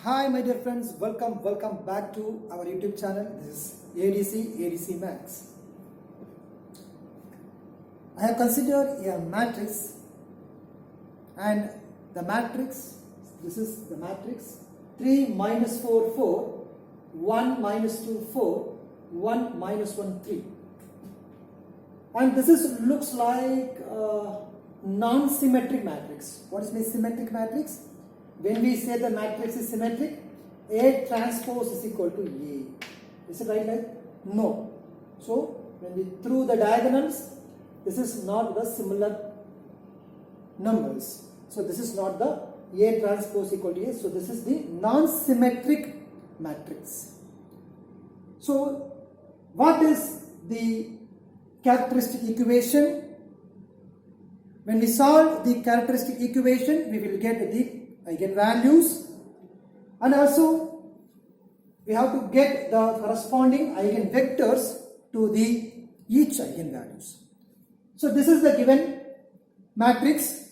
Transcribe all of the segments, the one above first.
Hi my dear friends, welcome back to our YouTube channel. This is ADC Max. I have considered a matrix, and the matrix, this is the matrix 3 minus 4 4, 1 minus 2 4, 1 minus 1 3, and this is looks like a non-symmetric matrix. What is my symmetric matrix? When we say the matrix is symmetric, A transpose is equal to A. Is it right? Like no. So when we through the diagonals, this is not the similar numbers. So this is not the A transpose equal to A. So this is the non-symmetric matrix. So what is the characteristic equation? When we solve the characteristic equation, we will get the eigenvalues, and also we have to get the corresponding eigenvectors to the each eigenvalues. So this is the given matrix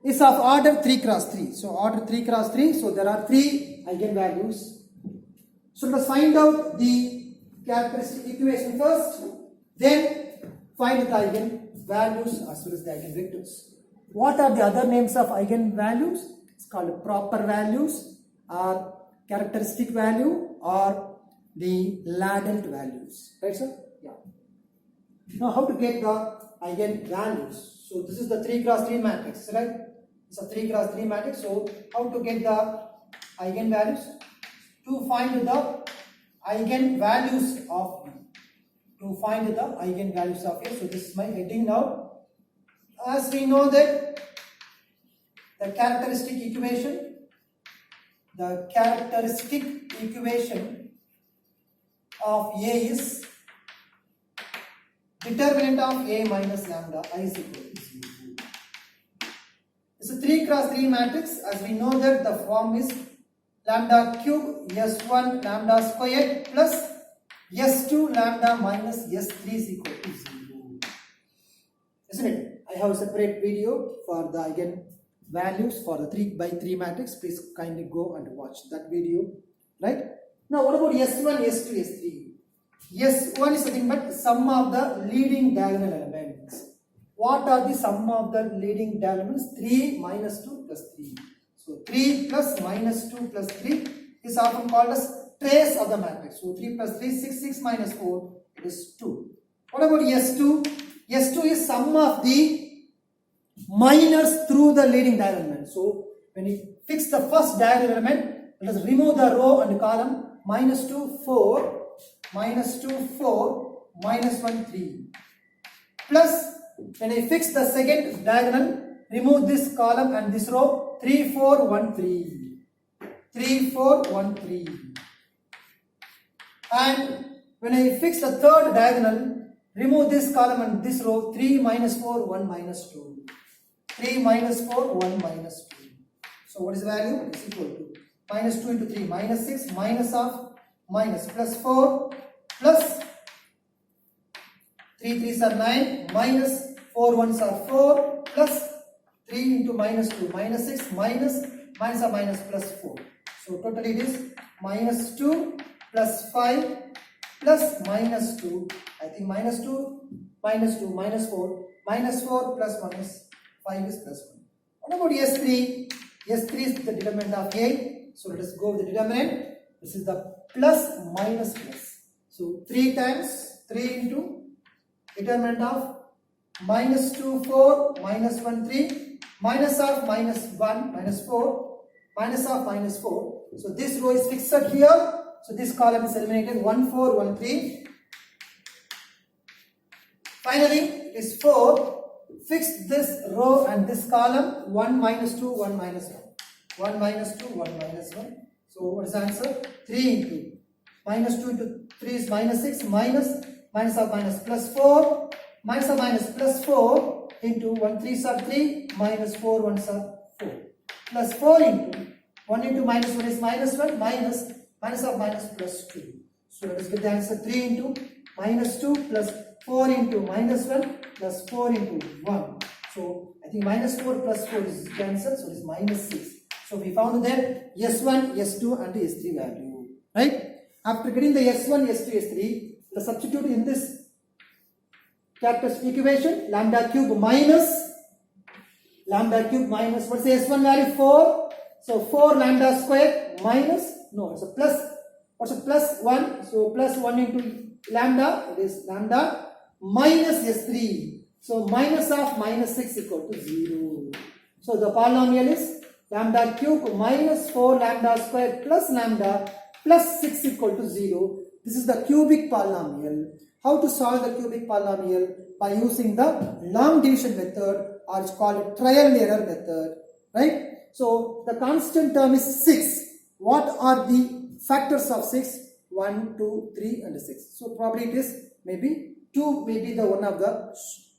is of order 3 cross 3. So order 3 cross 3. So there are 3 eigenvalues. So let us find out the characteristic equation first, then find the eigenvalues as well as the eigenvectors. What are the other names of eigenvalues? It's called proper values, or characteristic value, or the ladent values. Right, sir? Yeah. Now, how to get the eigenvalues? So, this is the 3 cross 3 matrix, right? It's a 3 cross 3 matrix. So, how to get the eigenvalues? To find the eigenvalues of U. To find the eigenvalues of U. So, this is my heading now. As we know that the characteristic equation of A is determinant of A minus lambda I is equal to 0. It's a 3 cross 3 matrix. As we know that the form is lambda cube S1 lambda squared plus S2 lambda minus S3 is equal to 0. Isn't it? I have a separate video for the eigenvalues for the 3 by 3 matrix. Please kindly go and watch that video. Right? Now, what about S1, S2, S3? S1 is nothing but sum of the leading diagonal elements. What are the sum of the leading diagonal elements? 3 minus 2 plus 3. So, 3 plus minus 2 plus 3 is often called as trace of the matrix. So, 3 plus 3, 6, 6 minus 4, it is 2. What about S2? S2 is sum of the minors through the leading diagonal element. So, when we fix the first diagonal element, let us remove the row and column. Minus 2, 4, minus 2, 4, minus 1, 3. Plus, when I fix the second diagonal, remove this column and this row. 3, 4, 1, 3. 3, 4, 1, 3. And when I fix the third diagonal, remove this column and this row. 3 minus 4, 1 minus 2. 3 minus 4, 1 minus 2. So what is the value? It's equal to minus 2 into 3, minus 6, minus of, minus, plus 4, plus 3 3s are 9, minus 4 1s are 4, plus 3 into minus 2, minus 6, minus of minus plus 4. So totally it is minus 2 plus 5 plus minus 2. I think minus 2, minus 2, minus 4, minus 4 plus 1 is 5 is plus 1. What about S3? S3 is the determinant of A. So let us go with the determinant. This is the plus minus plus. So 3 times 3 into determinant of minus 2 4 minus 1 3 minus of minus 1 minus 4 minus of minus 4. So this row is fixed here. So this column is eliminated. 1 4 1 3. Finally, it is 4. Fix this row and this column. 1 minus 2, 1 minus 1. 1 minus 2, 1 minus 1. So what is the answer? 3 into minus 2 into 3 is minus 6, minus of minus plus 4, minus of minus plus 4 into 1 3s are 3, minus 4 1s are 4. Plus 4 into 1 into minus 1 is minus 1, minus of minus plus 2. So let us get the answer. 3 into minus 2 plus 4 into minus 1 plus 4 into 1. So I think minus 4 plus 4 is cancelled. So it is minus 6. So we found that S1, S2 and S3 value, right? After getting the S1, S2, S3, the substitute in this characteristic equation, lambda cube minus what's the S1 value? 4. So 4 lambda square minus, no, it's a plus, what's a plus 1? So plus 1 into lambda, it is lambda minus S3. So minus of minus 6 equal to 0. So the polynomial is lambda cube minus 4 lambda square plus lambda plus 6 equal to 0. This is the cubic polynomial. How to solve the cubic polynomial? By using the long division method, or it's called trial and error method, right? So the constant term is 6. What are the factors of 6? 1, 2, 3 and 6. So probably it is maybe 2 may be the one of the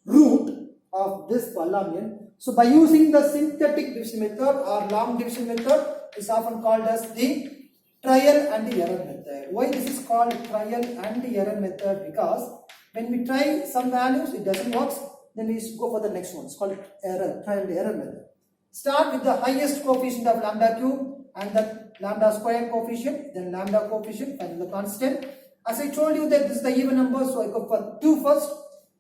root of this polynomial. So by using the synthetic division method or long division method, is often called as the trial and error method. Why this is called trial and error method? Because when we try some values, it doesn't work, then we go for the next one. It's called trial and error method. Start with the highest coefficient of lambda cube and the lambda square coefficient, then lambda coefficient and the constant. As I told you that this is the even number, so I go for 2 first.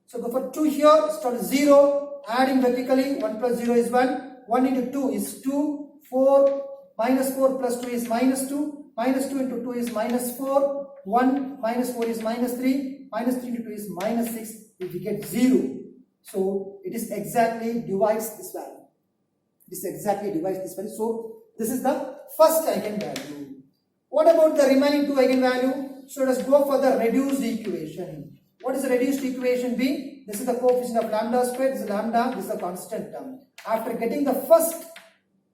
So go for 2 here, start with 0, adding vertically, 1 plus 0 is 1, 1 into 2 is 2, 4, minus 4 plus 2 is minus 2, minus 2 into 2 is minus 4, 1 minus 4 is minus 3, minus 3 into 2 is minus 6, we get 0. So it is exactly divides this value. This exactly divides this value. So this is the first eigenvalue. What about the remaining 2 eigenvalue? So let us go for the reduced equation. What is the reduced equation be? This is the coefficient of lambda squared, this is lambda, this is the constant term. After getting the first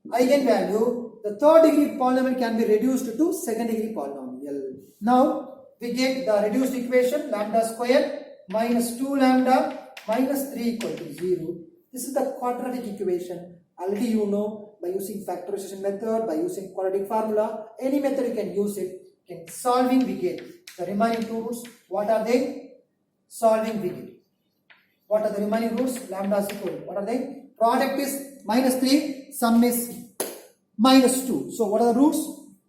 eigenvalue, the third degree polynomial can be reduced to second degree polynomial. Now we get the reduced equation lambda squared minus 2 lambda minus 3 equal to 0. This is the quadratic equation. Already you know, by using factorization method, by using quadratic formula, any method you can use it. In solving we get the remaining 2 roots. What are they? Solving we get. What are the remaining roots? Lambda is equal. What are they? Product is minus 3, sum is minus 2. So what are the roots?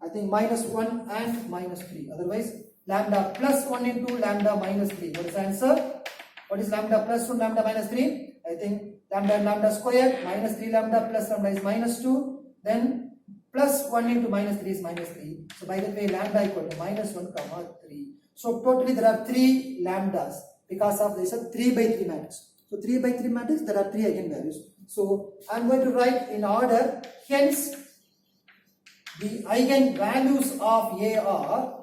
I think minus 1 and minus 3. Otherwise, lambda plus 1 into lambda minus 3. What is the answer? What is lambda plus 1 lambda minus 3? I think lambda and lambda square, minus 3 lambda plus lambda is minus 2. Then plus 1 into minus 3 is minus 3. So by the way, lambda equal to minus 1 comma 3. So totally there are 3 lambdas because of this 3 by 3 matrix. So 3 by 3 matrix, there are 3 eigenvalues. So I am going to write in order. Hence the eigenvalues of A are,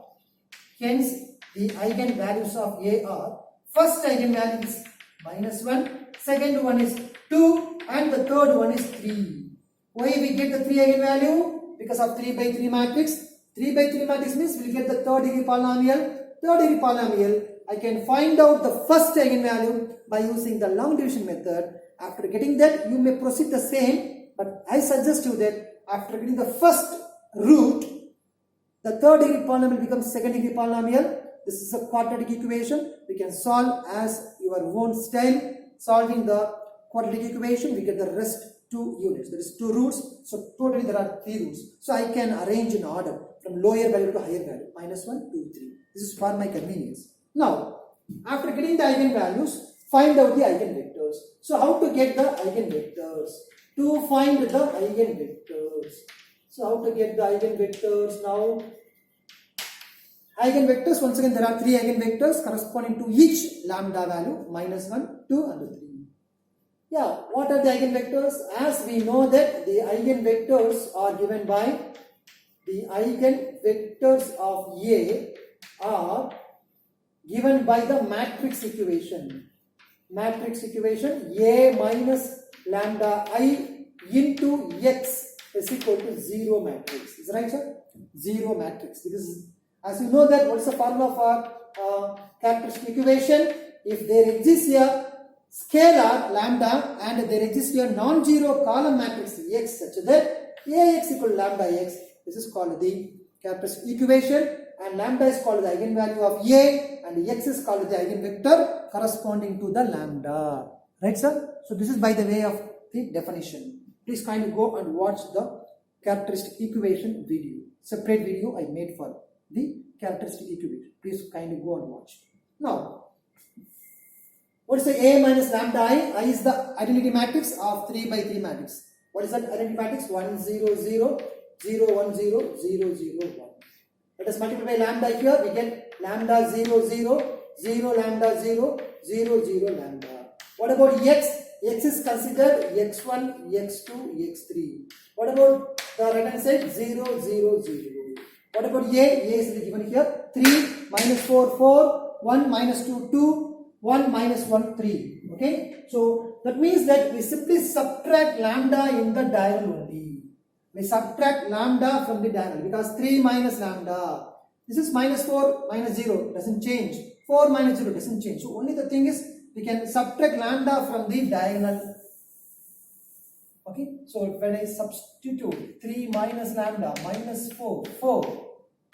first eigenvalue is minus 1, second one is 2 and the third one is 3. Why we get the 3 eigenvalue? Because of 3 by 3 matrix. 3 by 3 matrix means we will get the third degree polynomial. Third degree polynomial, I can find out the first eigenvalue by using the long division method. After getting that, you may proceed the same, but I suggest you that after getting the first root, the third degree polynomial becomes second degree polynomial. This is a quadratic equation. We can solve as your own style. Solving the quadratic equation, we get the rest 2 units. There is 2 roots. So totally there are 3 roots. So I can arrange in order from lower value to higher value. Minus 1, 2, 3. This is for my convenience. Now, after getting the eigenvalues, find out the eigenvectors. So how to get the eigenvectors? To find the eigenvectors. So how to get the eigenvectors now? Eigenvectors, once again there are 3 eigenvectors corresponding to each lambda value, minus 1, 2 and 3. Yeah, what are the eigenvectors? As we know that the eigenvectors are given by the eigenvectors of A are given by the matrix equation. Matrix equation A minus lambda I into X is equal to 0 matrix. Is right, sir? 0 matrix. Because as you know that, what is the formula for characteristic equation? If there exists a scalar lambda and there exists a non-zero column matrix X such that Ax equal to lambda X, this is called the characteristic equation, and lambda is called the eigenvalue of A and X is called the eigenvector corresponding to the lambda. Right, sir? So this is by the way of the definition. Please kindly go and watch the characteristic equation video. Separate video I made for the characteristic equation. Please kindly go and watch. Now, what is the A minus lambda I? I is the identity matrix of 3 by 3 matrix. What is that identity matrix? 1, 0, 0, 0, 1, 0, 0, 0, 1. Let us multiply lambda here. We get lambda 0, 0, 0, lambda 0, 0, 0, lambda. What about x? X is considered x1, x2, x3. What about the right hand side? 0, 0, 0. What about A? A is given here. 3 minus 4, 4. 1 minus 2, 2. 1 minus 1, 3. Okay. So that means that we simply subtract lambda in the diagonal only. We subtract lambda from the diagonal because 3 minus lambda. This is minus 4 minus 0 doesn't change. 4 minus 0 doesn't change. So only the thing is we can subtract lambda from the diagonal. Okay. So when I substitute 3 minus lambda minus 4, 4.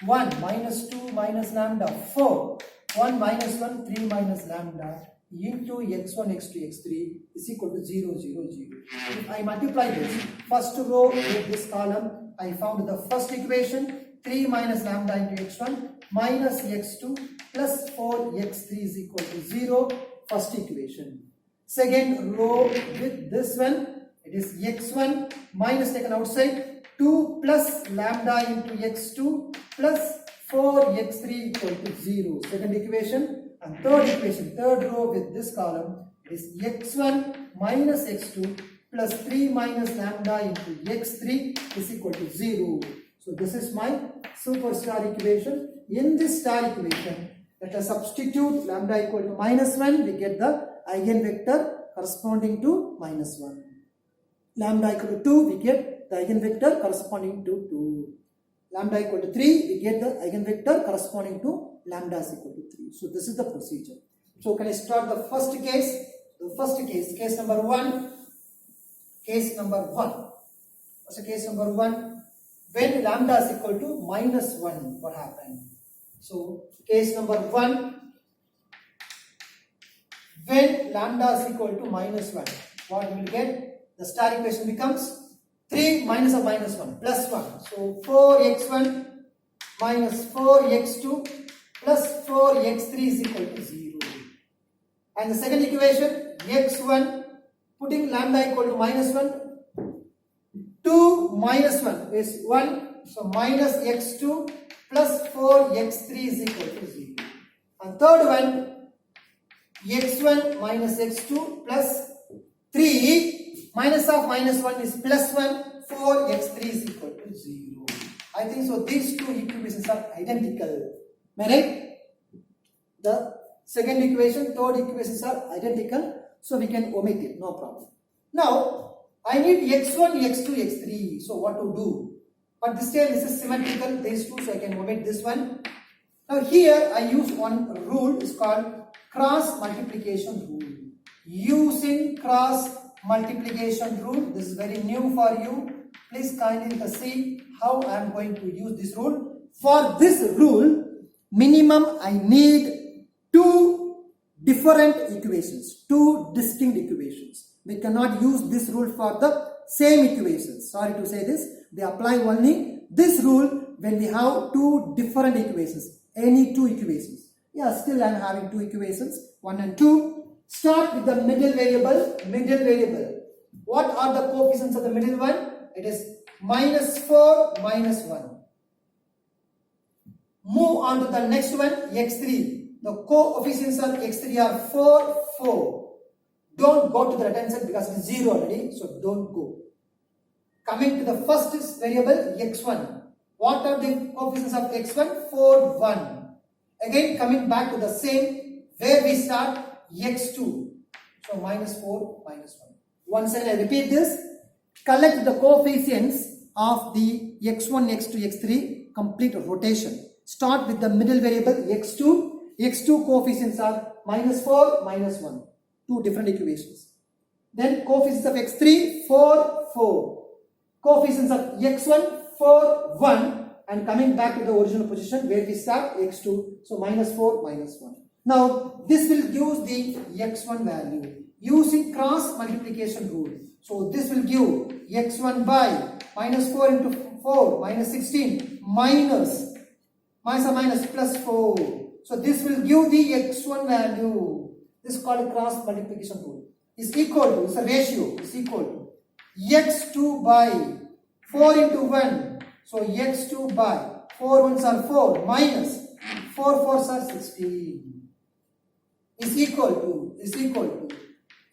1 minus 2 minus lambda 4. 1 minus 1 3 minus lambda into x1 x2 x3 is equal to 0 0 0. If I multiply this first row with this column, I found the first equation 3 minus lambda into x1 minus x2 plus 4 x3 is equal to 0. First equation. Second row with this one, it is x1 minus taken outside 2 plus lambda into x2 plus 4x3 equal to 0. Second equation. And third equation, third row with this column is x1 minus x2 plus 3 minus lambda into x3 is equal to 0. So this is my superstar equation. In this star equation, let us substitute lambda equal to minus 1. We get the eigenvector corresponding to minus 1. Lambda equal to 2, we get the eigenvector corresponding to 2. Lambda equal to 3, we get the eigenvector corresponding to lambda is equal to 3. So this is the procedure. So can I start the first case? The first case, case number 1. Case number 1. What's the case number 1? When lambda is equal to minus 1, what happened? So case number 1. When lambda is equal to minus 1, what we will get? The star equation becomes 3 minus of minus 1 plus 1. So 4x1 minus 4x2 plus 4x3 is equal to 0. And the second equation, x1, putting lambda equal to minus 1, 2 minus 1 is 1. So minus x2 plus 4x3 is equal to 0. And third one, x1 minus x2 plus 3 minus of minus 1 is plus 1. 4x3 is equal to 0. I think so these two equations are identical. Am I right? The second equation, third equations are identical. So we can omit it. No problem. Now, I need x1, x2, x3. So what to do? But this time this is symmetrical. These two. So I can omit this one. Now here I use one rule. It's called cross multiplication rule. Using cross multiplication rule. This is very new for you. Please kindly see how I am going to use this rule. For this rule, minimum I need two different equations, two distinct equations. We cannot use this rule for the same equations. Sorry to say this. They apply only this rule when we have two different equations. Any two equations. Yeah, still I am having two equations, 1 and 2. Start with the middle variable. Middle variable. What are the coefficients of the middle one? It is minus 4, minus 1. Move on to the next one, x3. The coefficients of x3 are 4, 4. Don't go to the right hand side because it is 0 already, so don't go. Coming to the first variable, x1. What are the coefficients of x1? 4, 1. Again, coming back to the same, where we start, x2. So minus 4, minus 1. Once again, I repeat this. Collect the coefficients of the x1, x2, x3, complete rotation. Start with the middle variable x2. x2 coefficients are minus 4, minus 1. Two different equations. Then coefficients of x3, 4, 4. Coefficients of x1, 4, 1. And coming back to the original position where we start, x2. So minus 4, minus 1. Now this will use the x1 value using cross multiplication rule. So this will give x1 by minus 4 into 4, minus 16, minus plus 4. So this will give the x1 value. This is called cross multiplication rule. Is equal to, it's a ratio, is equal to x2 by 4 into 1. So x2 by 4 ones are 4 minus 4 fours are 16 is equal to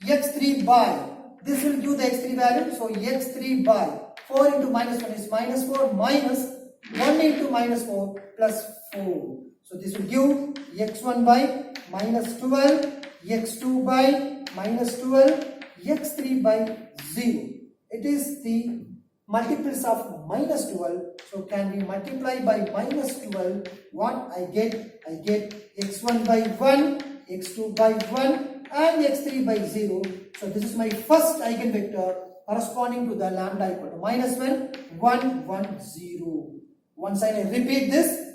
x3 by, this will give the x3 value. So x3 by 4 into minus 1 is minus 4 minus 1 into minus 4 plus 4. So this will give x1 by minus 12, x2 by minus 12, x3 by 0. It is the multiples of minus 12. So can we multiply by minus 12? What I get x1 by 1, x2 by 1 and x3 by 0. So this is my first eigenvector corresponding to the lambda equal to minus 1, 1, 1, 0. Once I repeat this,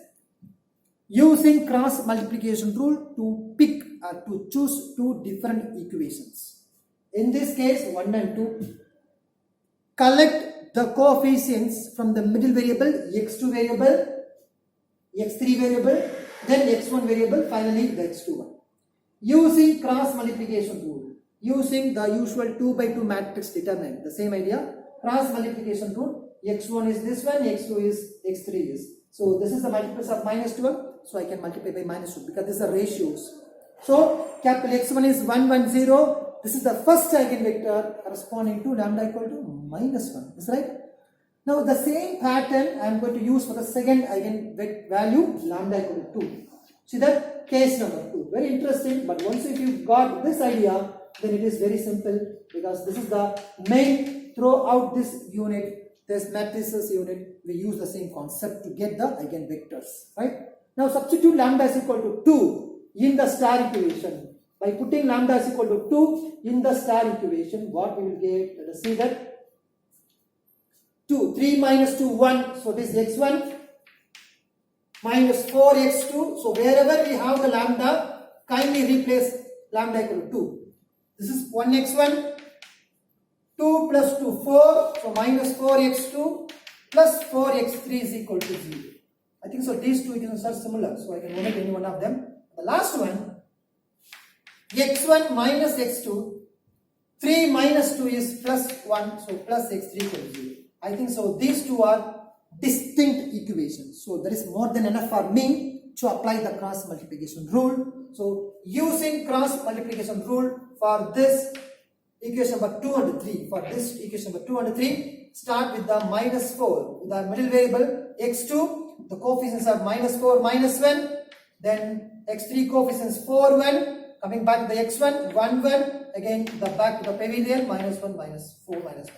using cross multiplication rule to pick or to choose two different equations. In this case 1 and 2, collect the coefficients from the middle variable, x2 variable, x3 variable, then x1 variable, finally the x2 one. Using cross multiplication rule, using the usual 2 by 2 matrix determinant, the same idea, cross multiplication rule, x1 is this one, x2 is, x3 is. So this is the multiples of minus 12, so I can multiply by minus 2 because these are ratios. So capital x1 is 1, 1, 0. This is the first eigenvector corresponding to lambda equal to minus 1. Is right? Now the same pattern I am going to use for the second eigenvalue, lambda equal to 2. See that? Case number 2. Very interesting, but once if you got this idea, then it is very simple because this is the main throughout this unit, this matrices unit, we use the same concept to get the eigenvectors. Right? Now substitute lambda is equal to 2 in the star equation. By putting lambda is equal to 2 in the star equation, what we will get? Let us see that. 2, 3 minus 2, 1. So this is x1 minus 4x2. So wherever we have the lambda, kindly replace lambda equal to 2. This is 1x1, 2 plus 2, 4. So minus 4x2 plus 4x3 is equal to 0. I think so these two equations are similar. So I can omit any one of them. The last one, x1 minus x2, 3 minus 2 is plus 1, so plus x3 equal to 0. I think so these two are distinct equations. So there is more than enough for me to apply the cross multiplication rule. So using cross multiplication rule for this equation number 2 and 3, for this equation number 2 and 3, start with the minus 4, with the middle variable x2, the coefficients are minus 4, minus 1, then x3 coefficients 4, 1, coming back to the x1, 1, 1, again the back to the pavilion, minus 1, minus 4, minus 1.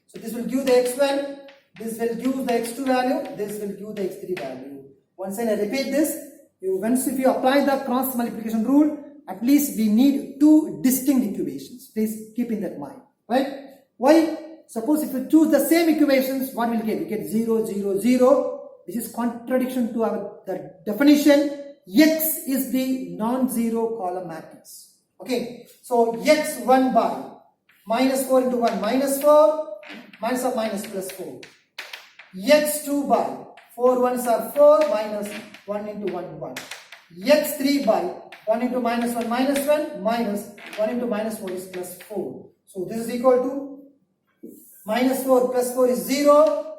So this will give the x1, this will give the x2 value, this will give the x3 value. Once I repeat this, if you apply the cross multiplication rule, at least we need two distinct equations. Please keep in that mind. Right? Why? Suppose if we choose the same equations, what will we get? We get 0, 0, 0, which is contradiction to the definition. X is the non-zero column matrix. Okay, so x1 by minus 4 into 1 minus 4, minus of minus plus 4. x2 by 4 ones are 4 minus 1 into 1 1. x3 by 1 into minus 1 minus 1 minus 1 into minus 4 is plus 4. So this is equal to minus 4 plus 4 is 0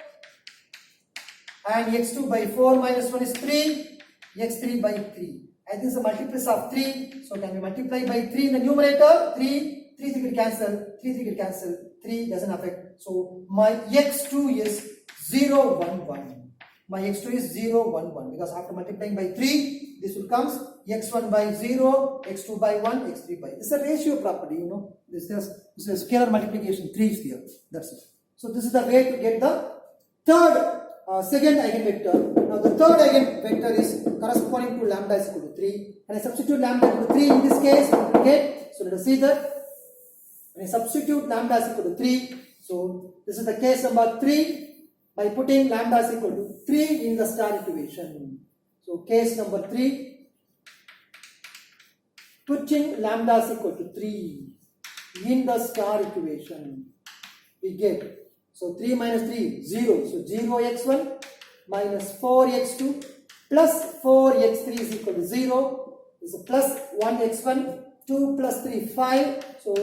and x2 by 4 minus 1 is 3. x3 by 3. I think the multiples of 3. So can we multiply by 3 in the numerator? 3 will cancel. 3 will cancel. 3 doesn't affect. So my x2 is 0, 1, 1. My x2 is 0, 1, 1. Because after multiplying by 3, this will come x1 by 0, x2 by 1, x3 by. This is a ratio property, you know. This is a scalar multiplication. 3 is here. That's it. So this is the way to get the second eigenvector. Now the third eigenvector is corresponding to lambda is equal to 3. And I substitute lambda equal to 3 in this case, okay? So let us see that. When I substitute lambda is equal to 3, so this is the case number 3 by putting lambda is equal to 3 in the star equation. So case number 3, putting lambda is equal to 3 in the star equation, we get So 3 minus 3, 0. So 0x1 minus 4x2 plus 4x3 is equal to 0. This is plus 1x1, 2 plus 3, 5. So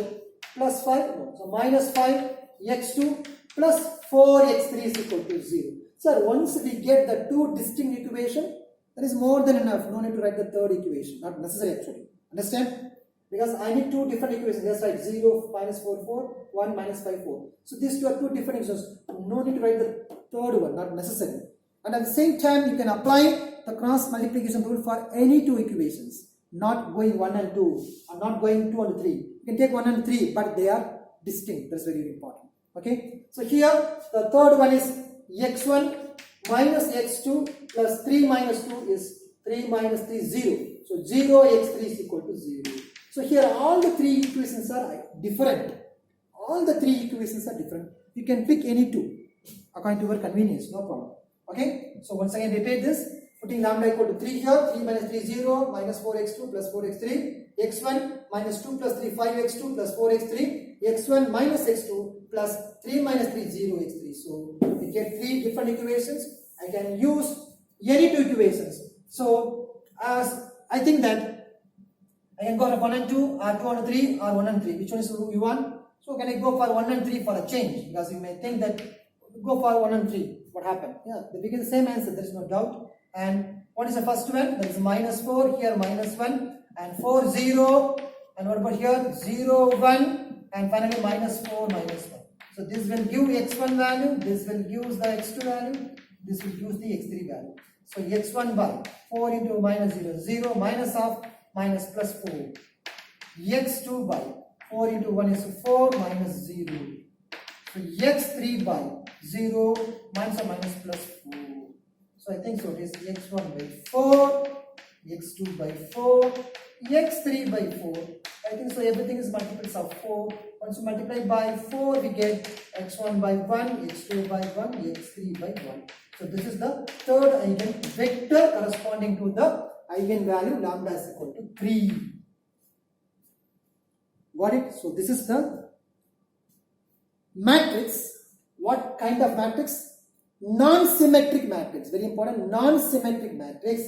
plus 5, no. So minus 5x2 plus 4x3 is equal to 0. Sir, once we get the two distinct equations, that is more than enough. No need to write the third equation. Not necessary actually. Understand? Because I need two different equations. Just write 0 minus 4, 4, 1 minus 5, 4. So these two are two different equations. No need to write the third one. Not necessary. And at the same time, you can apply the cross multiplication rule for any two equations. Not going 1 and 2. Or not going 2 and 3. You can take 1 and 3, but they are distinct. That's very important. Okay. So here, the third one is x1 minus x2 plus 3 minus 2 is 3 minus 3 is 0. So 0 x3 is equal to 0. So here all the three equations are different. All the three equations are different. You can pick any two according to your convenience. No problem. Okay. So once again repeat this. Putting lambda equal to 3 here. 3 minus 3 0 minus 4x2 plus 4x3. x1 minus 2 plus 3 5x2 plus 4x3. x1 minus x2 plus 3 minus 3 0 x3. So we get three different equations. I can use any two equations. So as I think that I can go for 1 and 2 or 2 and 3 or 1 and 3. Which one is you want? So can I go for 1 and 3 for a change? Because you may think that go for 1 and 3. What happened? Yeah, they begin the same answer. There is no doubt. And what is the first one? That is minus 4. Here minus 1 and 4 0. And what about here? 0 1 and finally minus 4 minus 1. So this will give x1 value. This will give the x2 value. This will give the x3 value. So x1 by 4 into minus 0. 0 minus of minus plus 4. x2 by 4 into 1 is 4 minus 0. So x3 by 0 minus or minus plus 4. So I think so it is x1 by 4, x2 by 4, x3 by 4. I think so everything is multiples of 4. Once you multiply by 4 we get x1 by 1, x2 by 1, x3 by 1. So this is the third eigenvector corresponding to the eigenvalue lambda is equal to 3. Got it? So this is the matrix. What kind of matrix? Non-symmetric matrix. Very important. Non-symmetric matrix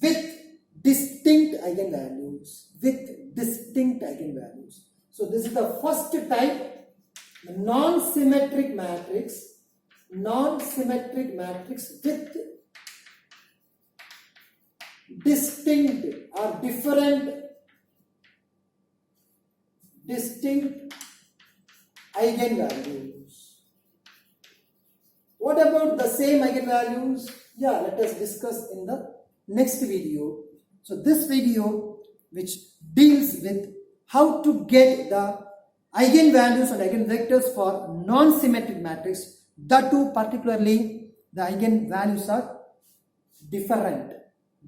with distinct eigenvalues. With distinct eigenvalues. So this is the first type. The non-symmetric matrix. Non-symmetric matrix with distinct or different distinct eigenvalues. What about the same eigenvalues? Yeah, let us discuss in the next video. So this video which deals with how to get the eigenvalues and eigenvectors for non-symmetric matrix, that too particularly the eigenvalues are different,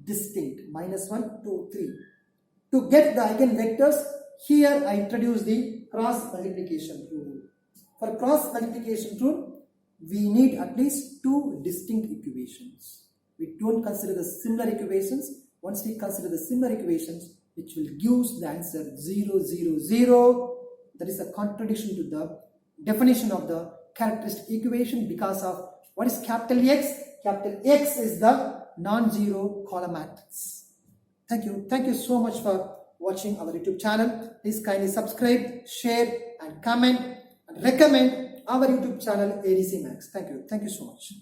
distinct, minus 1, 2, 3. To get the eigenvectors, here I introduce the cross multiplication rule. For cross multiplication rule, we need at least two distinct equations. We don't consider the similar equations. Once we consider the similar equations, which will give the answer 0, 0, 0, that is a contradiction to the definition of the characteristic equation because of what is capital X? Capital X is the non-zero column matrix. Thank you. Thank you so much for watching our YouTube channel. Please kindly subscribe, share and comment and recommend our YouTube channel ADC Max. Thank you. Thank you so much.